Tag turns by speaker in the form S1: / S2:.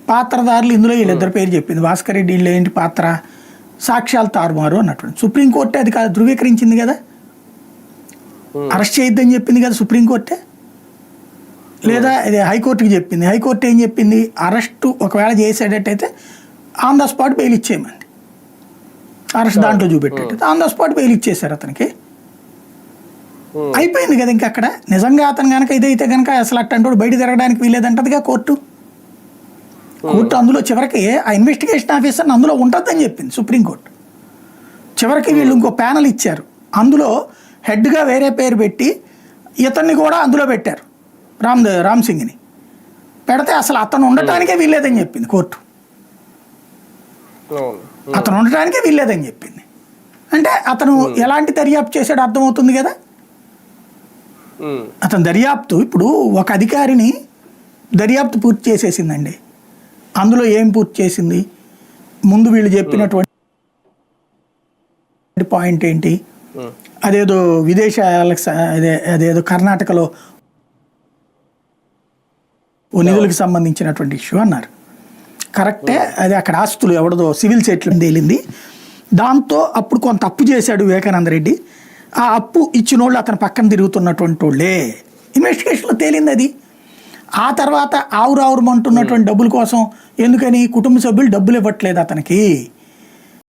S1: పాత్రధారులు ఇందులో వీళ్ళిద్దరు పేరు చెప్పింది. భాస్కర్ రెడ్డి వీళ్ళు ఏంటి పాత్ర, సాక్ష్యాలు తారుమారు అన్నటువంటి. సుప్రీంకోర్టే అది ధృవీకరించింది కదా, అరెస్ట్ చేయొద్దని చెప్పింది కదా సుప్రీంకోర్టే, లేదా ఇది హైకోర్టుకి చెప్పింది. హైకోర్టు ఏం చెప్పింది, అరెస్టు ఒకవేళ చేసేటట్టయితే ఆన్ ద స్పాట్ బెయిల్ ఇచ్చేయమంది. అరెస్ట్ దాంట్లో చూపెట్టేటట్టు ఆన్ ద స్పాట్ బెయిల్ ఇచ్చేశారు అతనికి, అయిపోయింది కదా. ఇంకా అక్కడ నిజంగా అతను కనుక ఇదైతే కనుక అసలు అట్టంటోడు బయట తిరగడానికి వీలేదంటదిగా కోర్టు. అందులో చివరికి ఆ ఇన్వెస్టిగేషన్ ఆఫీసర్ని అందులో ఉంటుందని చెప్పింది సుప్రీంకోర్టు. చివరికి వీళ్ళు ఇంకో ప్యానల్ ఇచ్చారు, అందులో హెడ్గా వేరే పేరు పెట్టి ఇతన్ని కూడా అందులో పెట్టారు, రామ్ సింగ్ని పెడితే అసలు అతను ఉండటానికే వీల్లేదని చెప్పింది కోర్టు. అతను ఉండటానికే వీల్లేదని చెప్పింది. అంటే అతను ఎలాంటి దర్యాప్తు చేశాడో అర్థమవుతుంది కదా. అతను దర్యాప్తు ఇప్పుడు ఒక అధికారిని దర్యాప్తు పూర్తి చేసేసిందండి. అందులో ఏం పూర్తి చేసింది, ముందు వీళ్ళు చెప్పినటువంటి పాయింట్ ఏంటి, అదేదో విదేశాలకు అదేదో కర్ణాటకలో నిధులకు సంబంధించినటువంటి ఇష్యూ అన్నారు. కరెక్టే, అది అక్కడ ఆస్తులు ఎవడదో సివిల్ సెటిల్మెంట్ తేలింది. దాంతో అప్పుడు కొంత అప్పు చేశాడు వివేకానంద రెడ్డి. ఆ అప్పు ఇచ్చిన వాళ్ళు అతను పక్కన తిరుగుతున్నటువంటి వాళ్ళే ఇన్వెస్టిగేషన్లో తేలింది అది. ఆ తర్వాత ఆవురావురమంటున్నటువంటి డబ్బుల కోసం, ఎందుకని కుటుంబ సభ్యులు డబ్బులు ఇవ్వట్లేదు అతనికి.